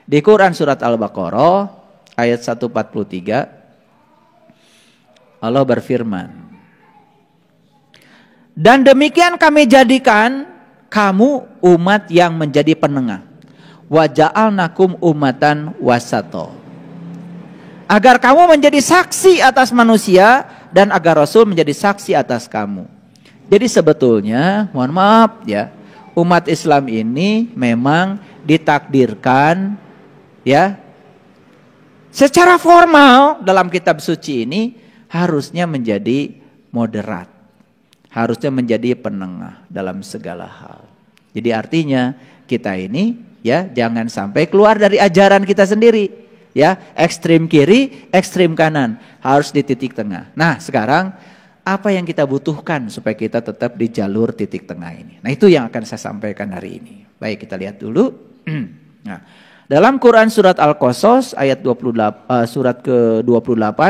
Di Quran surat Al-Baqarah ayat 143 Allah berfirman, dan demikian kami jadikan kamu umat yang menjadi penengah, wa ja'alnakum ummatan wasato, agar kamu menjadi saksi atas manusia dan agar Rasul menjadi saksi atas kamu. Jadi sebetulnya, mohon maaf ya, umat Islam ini memang ditakdirkan ya, secara formal dalam kitab suci ini harusnya menjadi moderat, harusnya menjadi penengah dalam segala hal. Jadi artinya kita ini ya jangan sampai keluar dari ajaran kita sendiri ya, ekstrim kiri, ekstrim kanan, harus di titik tengah. Nah sekarang apa yang kita butuhkan supaya kita tetap di jalur titik tengah ini? Nah itu yang akan saya sampaikan hari ini. Baik, kita lihat dulu. Nah, dalam Quran surat Al-Qasas ayat 28, surat ke-28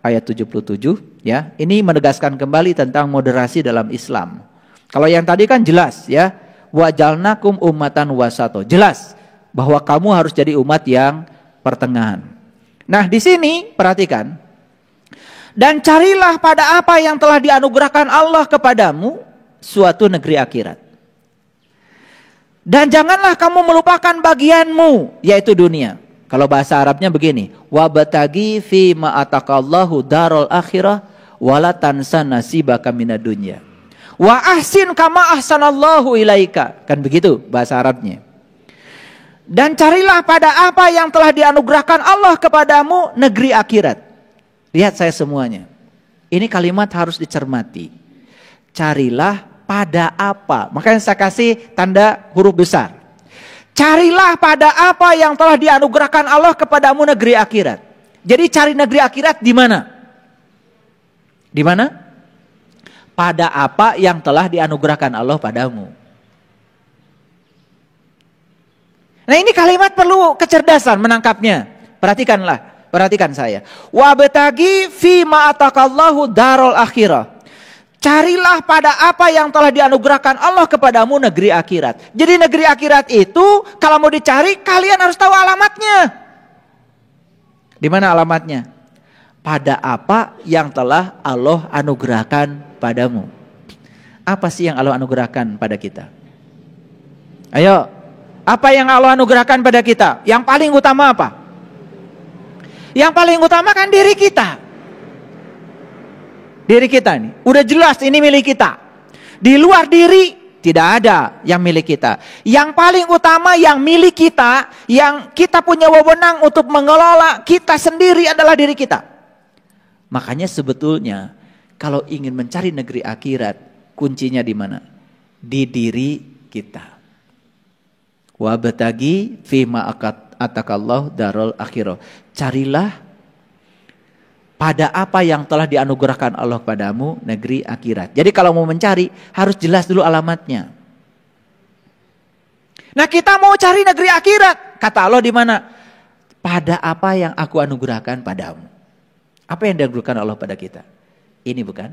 ayat 77 ya, ini menegaskan kembali tentang moderasi dalam Islam. Kalau yang tadi kan jelas ya, wa jalnakum ummatan wasato, jelas bahwa kamu harus jadi umat yang pertengahan. Nah, di sini perhatikan, dan carilah pada apa yang telah dianugerahkan Allah kepadamu suatu negeri akhirat. Dan janganlah kamu melupakan bagianmu, yaitu dunia. Kalau bahasa Arabnya begini, wabtagi fi ma ataqallahu darul akhirah wala tansa nasibaka minad dunya. Wa ahsin kama ahsanallahu ilaika. Kan begitu bahasa Arabnya. Dan carilah pada apa yang telah dianugerahkan Allah kepadamu negeri akhirat. Lihat saya semuanya. Ini kalimat harus dicermati. Carilah pada apa. Makanya saya kasih tanda huruf besar. Carilah pada apa yang telah dianugerahkan Allah kepadamu negeri akhirat. Jadi cari negeri akhirat di mana? Di mana? Pada apa yang telah dianugerahkan Allah padamu. Nah ini kalimat perlu kecerdasan menangkapnya. Perhatikanlah, perhatikan saya. Wabtagi fi ma ataqallahu darul akhirah. Carilah pada apa yang telah dianugerahkan Allah kepadamu negeri akhirat. Jadi negeri akhirat itu kalau mau dicari kalian harus tahu alamatnya. Di mana alamatnya? Pada apa yang telah Allah anugerahkan padamu. Apa sih yang Allah anugerahkan pada kita? Ayo, apa yang Allah anugerahkan pada kita? Yang paling utama apa? Yang paling utama kan diri kita. Diri kita nih, udah jelas ini milik kita. Di luar diri tidak ada yang milik kita. Yang paling utama yang milik kita, yang kita punya wewenang untuk mengelola kita sendiri adalah diri kita. Makanya sebetulnya kalau ingin mencari negeri akhirat, kuncinya di mana? Di diri kita. Wabtagi fima ataqallahu darul akhirah. Carilah pada apa yang telah dianugerahkan Allah padamu negeri akhirat. Jadi kalau mau mencari harus jelas dulu alamatnya. Nah kita mau cari negeri akhirat, kata Allah di mana? Pada apa yang aku anugerahkan padamu. Apa yang dianugerahkan Allah pada kita? Ini bukan?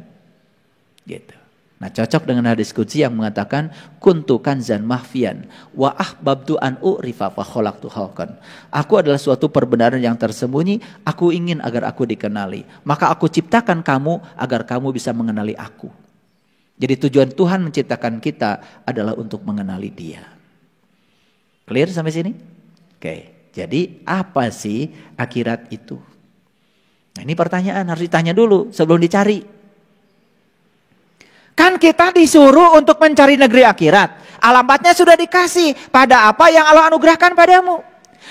Gitu. Nah cocok dengan hadis qudsi yang mengatakan kuntu kanzan mahfian wa ahbabtu an u'rifa fa khalaqtu khalqan. Aku adalah suatu perbenaran yang tersembunyi, aku ingin agar aku dikenali. Maka aku ciptakan kamu agar kamu bisa mengenali aku. Jadi tujuan Tuhan menciptakan kita adalah untuk mengenali Dia. Clear sampai sini? Oke. Jadi apa sih akhirat itu? Nah, ini pertanyaan harus ditanya dulu sebelum dicari. Kan kita disuruh untuk mencari negeri akhirat. Alamatnya sudah dikasih. Pada apa yang Allah anugerahkan padamu.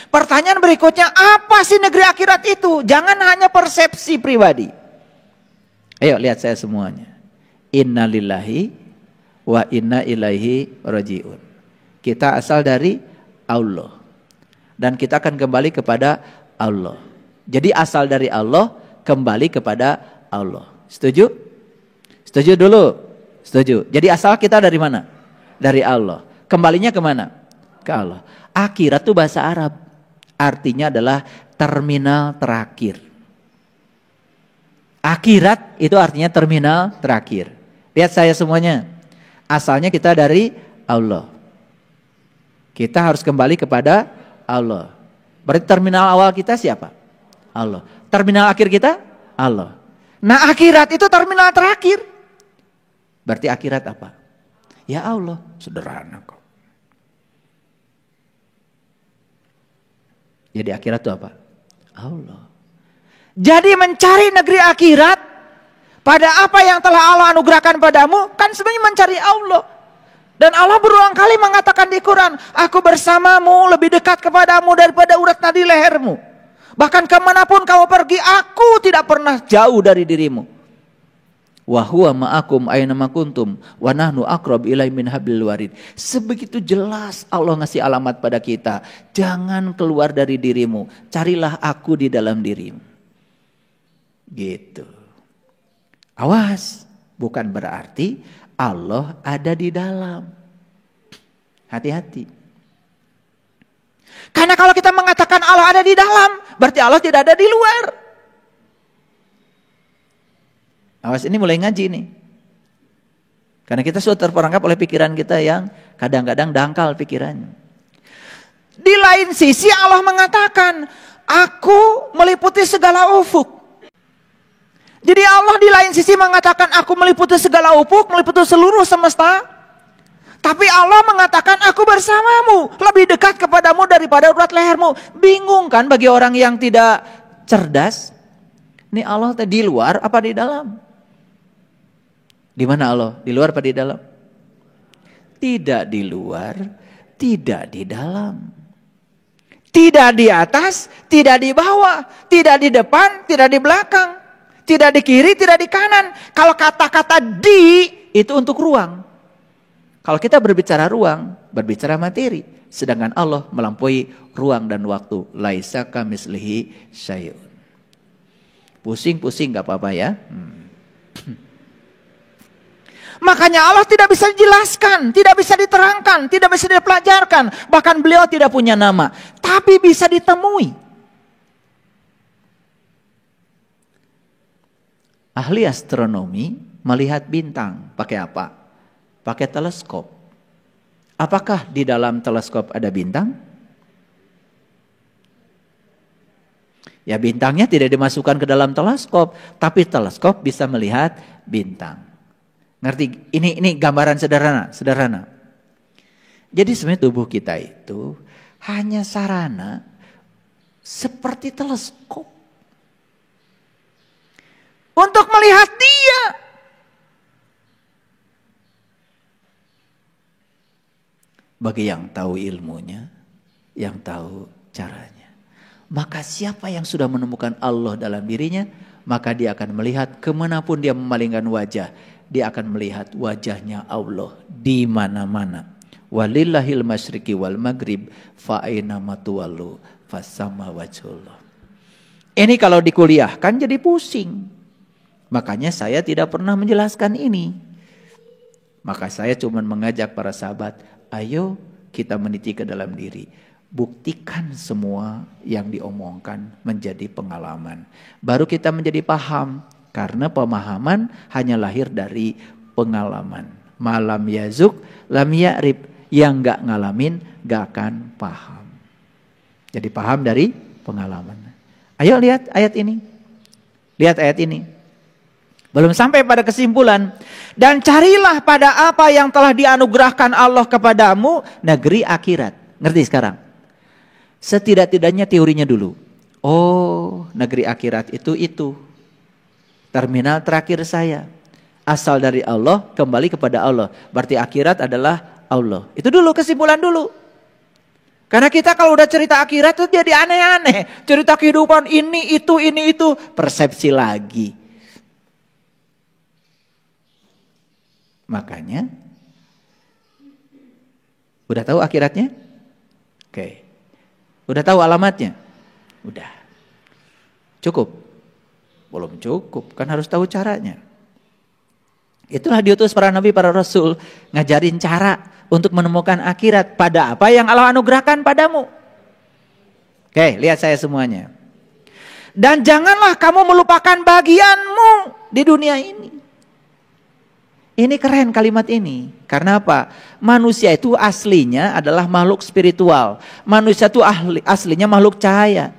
Pertanyaan berikutnya, apa sih negeri akhirat itu? Jangan hanya persepsi pribadi. Ayo lihat saya semuanya. Inna lillahi wa inna ilaihi raji'un. Kita asal dari Allah. Dan kita akan kembali kepada Allah. Jadi asal dari Allah, kembali kepada Allah. Setuju? Setuju dulu. Setuju. Jadi asal kita dari mana? Dari Allah. Kembalinya kemana? Ke Allah. Akhirat itu bahasa Arab. Artinya adalah terminal terakhir. Akhirat itu artinya terminal terakhir. Lihat saya semuanya. Asalnya kita dari Allah. Kita harus kembali kepada Allah. Berarti terminal awal kita siapa? Allah. Terminal akhir kita? Allah. Nah akhirat itu terminal terakhir. Berarti akhirat apa? Ya Allah. Sederhana kok. Jadi akhirat itu apa? Allah. Jadi mencari negeri akhirat pada apa yang telah Allah anugerahkan padamu kan sebenarnya mencari Allah. Dan Allah berulang kali mengatakan di Quran, aku bersamamu lebih dekat kepadamu daripada urat nadi lehermu. Bahkan kemanapun kamu pergi, aku tidak pernah jauh dari dirimu. Wa huwa ma'akum aynama kuntum wa nahnu aqrab ilaihi min hablil warid. Sebegitu jelas Allah ngasih alamat pada kita. Jangan keluar dari dirimu, carilah aku di dalam dirimu. Gitu. Awas, bukan berarti Allah ada di dalam. Hati-hati. Karena kalau kita mengatakan Allah ada di dalam, berarti Allah tidak ada di luar. Awas, ini mulai ngaji nih. Karena kita sudah terperangkap oleh pikiran kita yang kadang-kadang dangkal pikirannya. Di lain sisi Allah mengatakan, aku meliputi segala ufuk. Jadi Allah di lain sisi mengatakan aku meliputi segala ufuk, meliputi seluruh semesta. Tapi Allah mengatakan aku bersamamu, lebih dekat kepadamu daripada urat lehermu. Bingung kan bagi orang yang tidak cerdas? Ini Allah di luar apa di dalam? Di mana Allah? Di luar apa di dalam? Tidak di luar, tidak di dalam. Tidak di atas, tidak di bawah, tidak di depan, tidak di belakang. Tidak di kiri, tidak di kanan. Kalau kata-kata di, itu untuk ruang. Kalau kita berbicara ruang, berbicara materi. Sedangkan Allah melampaui ruang dan waktu. Laisa kamislihi syai'un. Pusing-pusing gak apa-apa ya. Makanya Allah tidak bisa dijelaskan, tidak bisa diterangkan, tidak bisa dipelajarkan. Bahkan beliau tidak punya nama. Tapi bisa ditemui. Ahli astronomi melihat bintang pakai apa? Pakai teleskop. Apakah di dalam teleskop ada bintang? Ya bintangnya tidak dimasukkan ke dalam teleskop, tapi teleskop bisa melihat bintang. Ngerti? Ini gambaran sederhana. Jadi sebenarnya tubuh kita itu hanya sarana seperti teleskop. Untuk melihat dia. Bagi yang tahu ilmunya, yang tahu caranya. Maka siapa yang sudah menemukan Allah dalam dirinya, maka dia akan melihat kemanapun dia memalingkan wajah. Dia akan melihat wajahnya Allah di mana-mana. Walillahil masyriqi wal maghrib fa'aina matuwallu fasama wajhullah. Ini kalau dikuliahkan jadi pusing. Makanya saya tidak pernah menjelaskan ini. Maka saya cuma mengajak para sahabat, ayo kita meniti ke dalam diri. Buktikan semua yang diomongkan menjadi pengalaman. Baru kita menjadi paham. Karena pemahaman hanya lahir dari pengalaman. Malam yazuk, lam ya'rib. Yang gak ngalamin gak akan paham. Jadi paham dari pengalaman. Ayo lihat ayat ini. Lihat ayat ini. Belum sampai pada kesimpulan. Dan carilah pada apa yang telah dianugerahkan Allah kepadamu negeri akhirat. Ngerti sekarang? Setidak-tidaknya teorinya dulu. Oh, negeri akhirat itu. Terminal terakhir saya. Asal dari Allah, kembali kepada Allah. Berarti akhirat adalah Allah. Itu dulu kesimpulan dulu. Karena kita kalau udah cerita akhirat itu jadi aneh-aneh. Cerita kehidupan ini itu. Persepsi lagi. Makanya, udah tahu akhiratnya? Oke. Udah tahu alamatnya? Udah. Cukup? Belum cukup, kan harus tahu caranya. Itulah diutus para nabi, para rasul, ngajarin cara untuk menemukan akhirat pada apa yang Allah anugerahkan padamu. Oke, lihat saya semuanya. Dan janganlah kamu melupakan bagianmu di dunia ini. Ini keren kalimat ini. Karena apa? Manusia itu aslinya adalah makhluk spiritual. Manusia itu aslinya makhluk cahaya.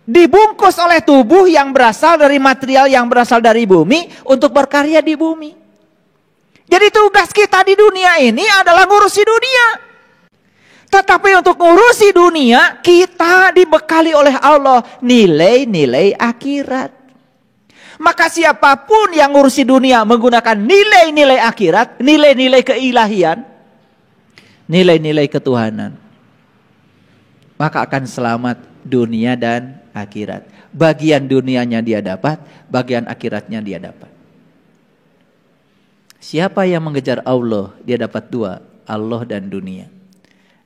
Dibungkus oleh tubuh yang berasal dari material yang berasal dari bumi untuk berkarya di bumi. Jadi tugas kita di dunia ini adalah ngurusi dunia. Tetapi untuk ngurusi dunia, kita dibekali oleh Allah nilai-nilai akhirat. Maka siapapun yang ngurusi dunia menggunakan nilai-nilai akhirat, nilai-nilai keilahian, nilai-nilai ketuhanan, maka akan selamat dunia dan akhirat. Bagian dunianya dia dapat, bagian akhiratnya dia dapat. Siapa yang mengejar Allah, dia dapat dua, Allah dan dunia.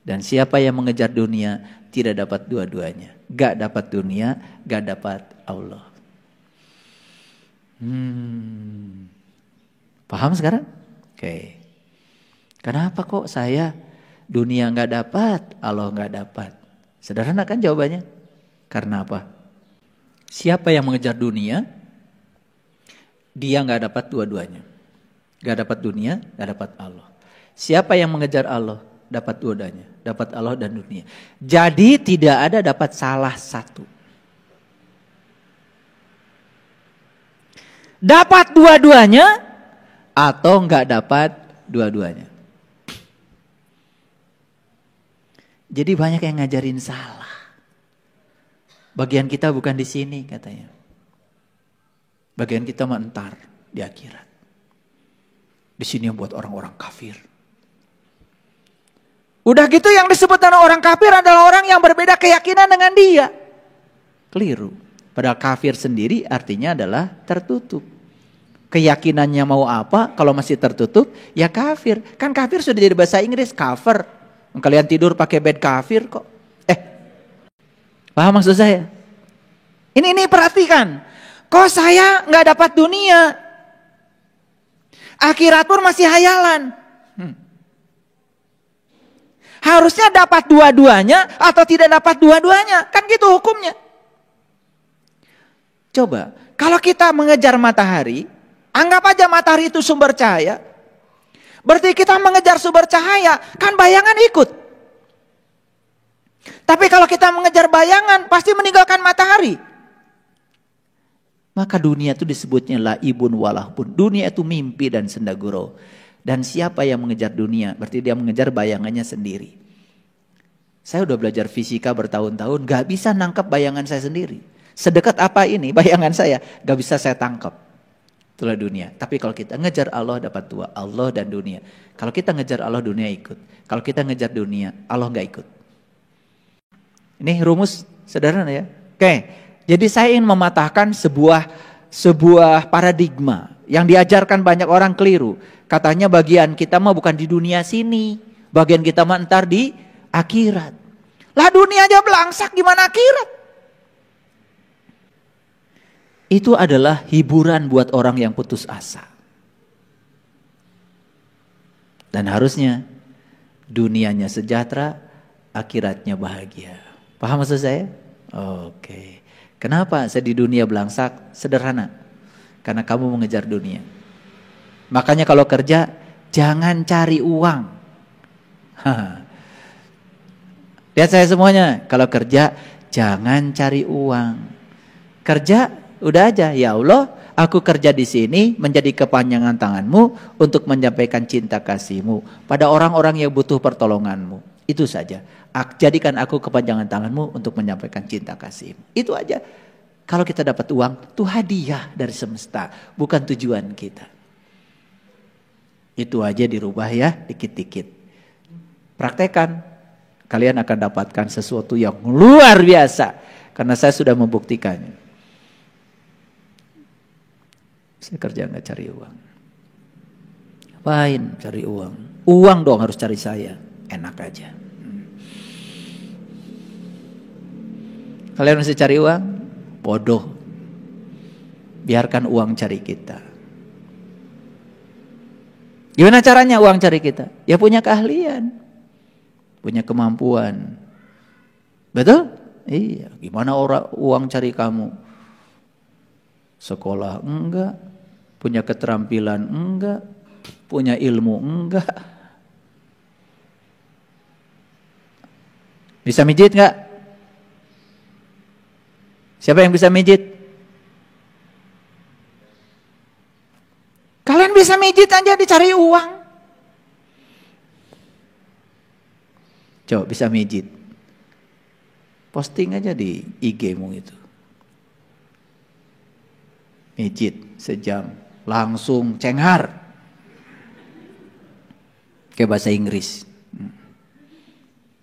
Dan siapa yang mengejar dunia, tidak dapat dua-duanya. Gak dapat dunia, gak dapat Allah. Paham sekarang? Oke. Kenapa kok saya dunia nggak dapat, Allah nggak dapat? Sederhana kan jawabannya? Karena apa? Siapa yang mengejar dunia, dia nggak dapat dua-duanya. Nggak dapat dunia, nggak dapat Allah. Siapa yang mengejar Allah, dapat dua-duanya, dapat Allah dan dunia. Jadi tidak ada dapat salah satu. Dapat dua-duanya atau enggak dapat dua-duanya. Jadi banyak yang ngajarin salah. Bagian kita bukan di sini katanya. Bagian kita mah entar di akhirat. Di sini yang buat orang-orang kafir. Udah gitu yang disebut orang kafir adalah orang yang berbeda keyakinan dengan dia. Keliru. Padahal kafir sendiri artinya adalah tertutup. Keyakinannya mau apa, kalau masih tertutup, ya kafir. Kan kafir sudah jadi bahasa Inggris, cover. Kalian tidur pakai bed kafir kok. Paham maksud saya? Ini perhatikan. Kok saya nggak dapat dunia? Akhirat pun masih hayalan. Harusnya dapat dua-duanya atau tidak dapat dua-duanya. Kan gitu hukumnya. Coba, kalau kita mengejar matahari, anggap aja matahari itu sumber cahaya. Berarti kita mengejar sumber cahaya, kan bayangan ikut. Tapi kalau kita mengejar bayangan, pasti meninggalkan matahari. Maka dunia itu disebutnya laibun walahbun. Dunia itu mimpi dan sendaguro. Dan siapa yang mengejar dunia, berarti dia mengejar bayangannya sendiri. Saya udah belajar fisika bertahun-tahun, gak bisa nangkep bayangan saya sendiri. Sedekat apa ini bayangan saya, gak bisa saya tangkap. Itulah dunia. Tapi kalau kita ngejar Allah dapat dua, Allah dan dunia. Kalau kita ngejar Allah, dunia ikut. Kalau kita ngejar dunia, Allah gak ikut. Ini rumus sederhana ya. Oke, jadi saya ingin mematahkan sebuah paradigma yang diajarkan banyak orang keliru. Katanya bagian kita mah bukan di dunia sini, bagian kita mah ntar di akhirat. Lah dunia aja belangsak, gimana akhirat? Itu adalah hiburan buat orang yang putus asa. Dan harusnya dunianya sejahtera, akhiratnya bahagia. Paham maksud saya? Oke. Kenapa saya di dunia belangsak? Sederhana. Karena kamu mengejar dunia. Makanya kalau kerja, jangan cari uang. Lihat saya semuanya. Kalau kerja, jangan cari uang. Kerja, udah aja. Ya Allah, aku kerja di sini menjadi kepanjangan tanganmu untuk menyampaikan cinta kasihmu pada orang-orang yang butuh pertolonganmu. Itu saja. Jadikan aku kepanjangan tanganmu untuk menyampaikan cinta kasihmu. Itu aja. Kalau kita dapat uang, itu hadiah dari semesta, bukan tujuan kita. Itu aja dirubah ya, dikit-dikit. Praktekan, kalian akan dapatkan sesuatu yang luar biasa. Karena saya sudah membuktikannya. Saya kerja nggak cari uang. Ngapain cari uang? Uang dong harus cari saya. Enak aja. Kalian mesti cari uang? Bodoh. Biarkan uang cari kita. Gimana caranya uang cari kita? Ya punya keahlian. Punya kemampuan. Betul? Iya. Gimana uang cari kamu? Sekolah enggak. Punya keterampilan? Enggak. Punya ilmu? Enggak. Bisa mijit enggak? Siapa yang bisa mijit? Kalian bisa mijit aja dicari uang. Coba bisa mijit. Posting aja di IG-mu itu. Mijit sejam. Langsung cenghar. Kayak bahasa Inggris.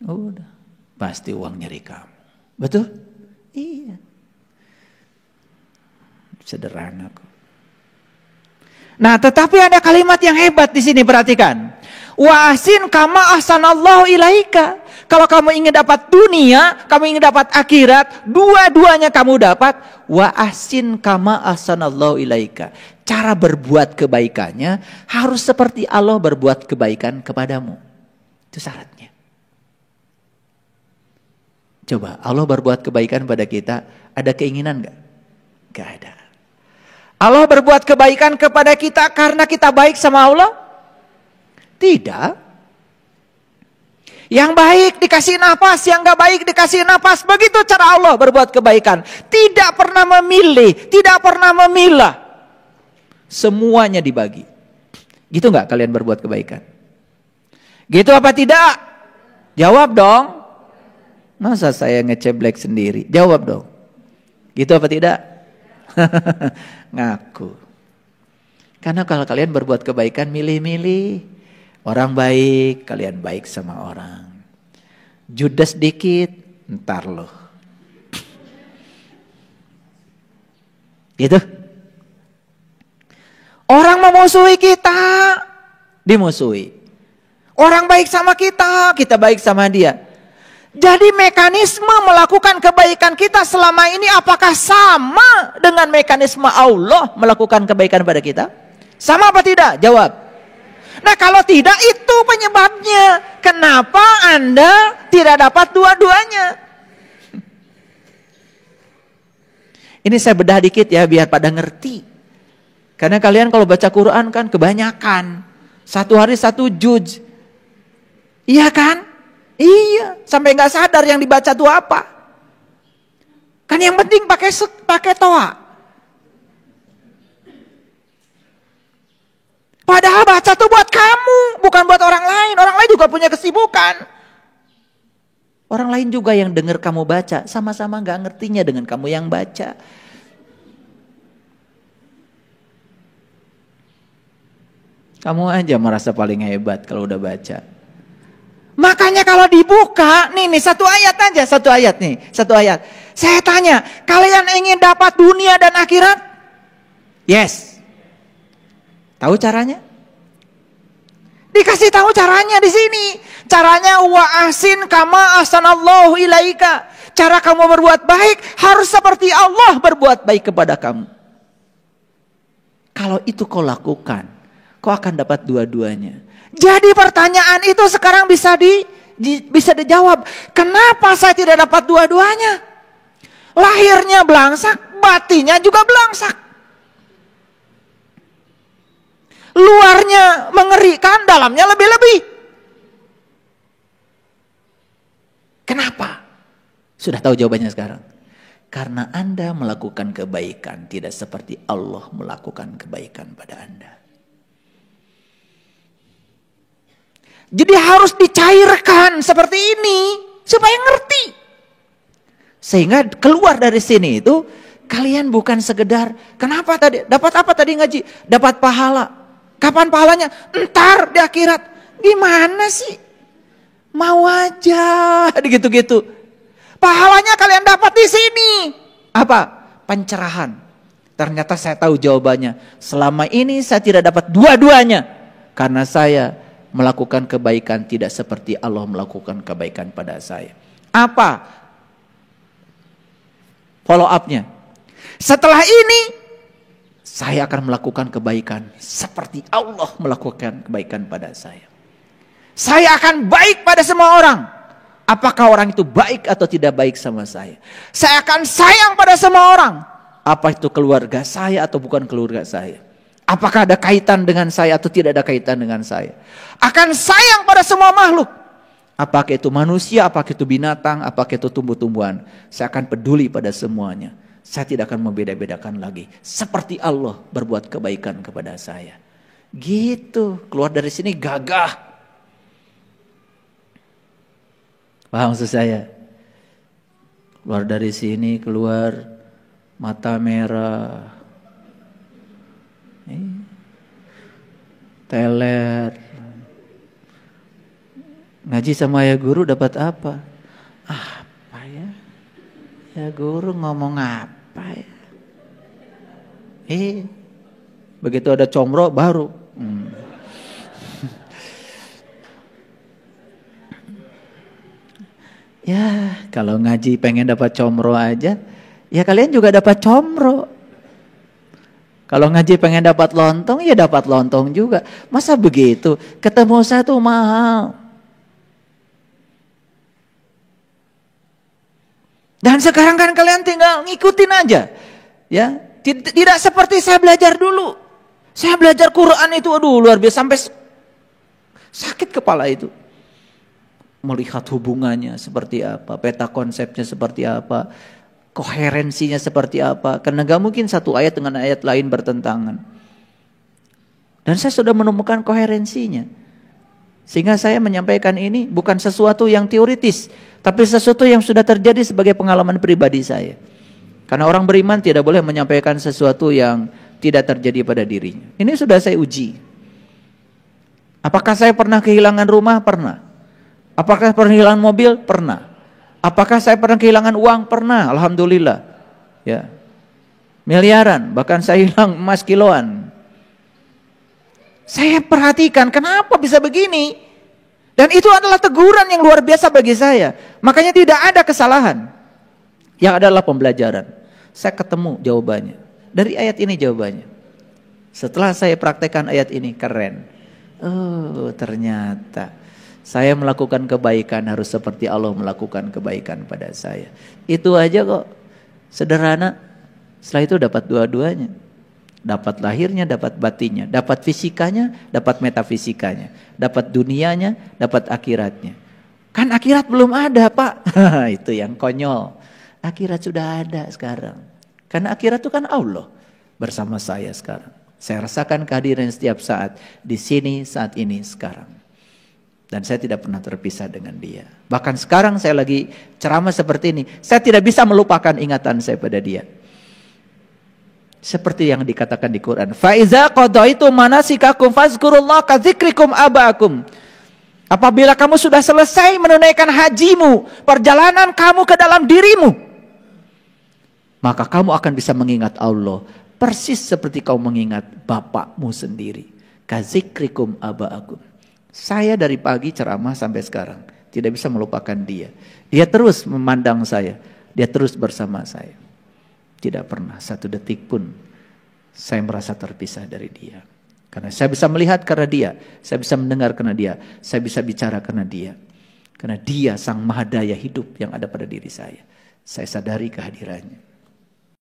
Udah. Pasti uang nyari kamu. Betul? Iya. Sederhana kok. Nah, tetapi ada kalimat yang hebat di sini, perhatikan. Wa ahsin kama ahsanallahu ilaika. Kalau kamu ingin dapat dunia, kamu ingin dapat akhirat, dua-duanya kamu dapat. Wa ahsin kama ahsanallahu ilaika. Cara berbuat kebaikannya harus seperti Allah berbuat kebaikan kepadamu. Itu syaratnya. Coba, Allah berbuat kebaikan pada kita, ada keinginan enggak? Enggak ada. Allah berbuat kebaikan kepada kita karena kita baik sama Allah? Tidak. Yang baik dikasih nafas, yang enggak baik dikasih nafas. Begitu cara Allah berbuat kebaikan. Tidak pernah memilih, tidak pernah memilah. Semuanya dibagi. Gitu enggak kalian berbuat kebaikan? Gitu apa tidak? Jawab dong. Masa saya ngeceblek sendiri? Jawab dong. Gitu apa tidak? Ngaku. Karena kalau kalian berbuat kebaikan milih-milih. Orang baik, kalian baik sama orang. Judes dikit, ntar loh. Gitu. Orang memusuhi kita, dimusuhi. Orang baik sama kita, kita baik sama dia. Jadi mekanisme melakukan kebaikan kita selama ini apakah sama dengan mekanisme Allah melakukan kebaikan pada kita? Sama apa tidak? Jawab. Nah kalau tidak, itu penyebabnya. Kenapa Anda tidak dapat dua-duanya? Ini saya bedah dikit ya biar pada ngerti. Karena kalian kalau baca Quran kan kebanyakan. Satu hari satu juz. Iya kan? Iya, sampai nggak sadar yang dibaca itu apa. Kan yang penting pakai toa. Padahal baca tuh buat kamu, bukan buat orang lain. Orang lain juga punya kesibukan. Orang lain juga yang dengar kamu baca, sama-sama nggak ngertinya dengan kamu yang baca. Kamu aja merasa paling hebat kalau udah baca. Makanya kalau dibuka, nih satu ayat aja, satu ayat. Saya tanya, kalian ingin dapat dunia dan akhirat? Yes. Tahu caranya? Dikasih tahu caranya di sini. Caranya wa ahsin kama ahsanallahu ilaika. Cara kamu berbuat baik harus seperti Allah berbuat baik kepada kamu. Kalau itu kau lakukan, kau akan dapat dua-duanya. Jadi pertanyaan itu sekarang bisa dijawab. Kenapa saya tidak dapat dua-duanya? Lahirnya belangsak, batinnya juga belangsak. Luarnya mengerikan, dalamnya lebih-lebih. Kenapa? Sudah tahu jawabannya sekarang. Karena Anda melakukan kebaikan tidak seperti Allah melakukan kebaikan pada Anda. Jadi harus dicairkan seperti ini supaya ngerti. Sehingga keluar dari sini itu kalian bukan sekedar kenapa tadi dapat apa tadi ngaji? Dapat pahala. Kapan pahalanya? Entar di akhirat. Gimana sih? Mau aja gitu-gitu. Pahalanya kalian dapat di sini. Apa? Pencerahan. Ternyata saya tahu jawabannya. Selama ini saya tidak dapat dua-duanya karena saya melakukan kebaikan tidak seperti Allah melakukan kebaikan pada saya. Apa follow up-nya? Setelah ini saya akan melakukan kebaikan seperti Allah melakukan kebaikan pada saya. Saya akan baik pada semua orang. Apakah orang itu baik atau tidak baik sama saya? Saya akan sayang pada semua orang. Apa itu keluarga saya atau bukan keluarga saya? Apakah ada kaitan dengan saya atau tidak ada kaitan dengan saya. Akan sayang pada semua makhluk. Apakah itu manusia, apakah itu binatang, apakah itu tumbuh-tumbuhan. Saya akan peduli pada semuanya. Saya tidak akan membeda-bedakan lagi. Seperti Allah berbuat kebaikan kepada saya. Gitu, keluar dari sini gagah. Paham maksud saya? Keluar dari sini, keluar mata merah, teler. Ngaji sama ya guru dapat apa? Apa ya? Ya guru ngomong apa ya? Begitu ada comro baru. Ya, kalau ngaji pengen dapat comro aja, ya kalian juga dapat comro. Kalau ngaji pengen dapat lontong, ya dapat lontong juga. Masa begitu? Ketemu saya tuh mahal. Dan sekarang kan kalian tinggal ngikutin aja. Ya, tidak seperti saya belajar dulu. Saya belajar Quran itu aduh luar biasa sampai sakit kepala itu. Melihat hubungannya seperti apa, peta konsepnya seperti apa, koherensinya seperti apa. Karena gak mungkin satu ayat dengan ayat lain bertentangan. Dan saya sudah menemukan koherensinya. Sehingga saya menyampaikan ini bukan sesuatu yang teoritis, tapi sesuatu yang sudah terjadi sebagai pengalaman pribadi saya. Karena orang beriman tidak boleh menyampaikan sesuatu yang tidak terjadi pada dirinya. Ini sudah saya uji. Apakah saya pernah kehilangan rumah? Pernah. Apakah pernah kehilangan mobil? Pernah. Apakah saya pernah kehilangan uang? Pernah, alhamdulillah. Ya. Miliaran, bahkan saya hilang emas kiloan. Saya perhatikan kenapa bisa begini. Dan itu adalah teguran yang luar biasa bagi saya. Makanya tidak ada kesalahan. Yang adalah pembelajaran. Saya ketemu jawabannya. Dari ayat ini jawabannya. Setelah saya praktekkan ayat ini, keren. Oh, ternyata saya melakukan kebaikan harus seperti Allah melakukan kebaikan pada saya. Itu aja kok. Sederhana. Setelah itu dapat dua-duanya. Dapat lahirnya, dapat batinnya. Dapat fisikanya, dapat metafisikanya. Dapat dunianya, dapat akhiratnya. Kan akhirat belum ada, Pak. Itu yang konyol. Akhirat sudah ada sekarang. Karena akhirat itu kan Allah bersama saya sekarang. Saya rasakan kehadiran setiap saat. Di sini, saat ini, sekarang. Dan saya tidak pernah terpisah dengan dia. Bahkan sekarang saya lagi ceramah seperti ini. Saya tidak bisa melupakan ingatan saya pada dia. Seperti yang dikatakan di Quran. Faiza qadaitum manasikakum fazkurullah kadzikrikum abaakum. Apabila kamu sudah selesai menunaikan hajimu, perjalanan kamu ke dalam dirimu, maka kamu akan bisa mengingat Allah persis seperti kau mengingat bapakmu sendiri. Kadzikrikum abaakum. Saya dari pagi ceramah sampai sekarang tidak bisa melupakan dia. Dia terus memandang saya, dia terus bersama saya. Tidak pernah satu detik pun saya merasa terpisah dari dia. Karena saya bisa melihat karena dia, saya bisa mendengar karena dia, saya bisa bicara karena dia. Karena dia sang mahadaya hidup yang ada pada diri saya. Saya sadari kehadirannya.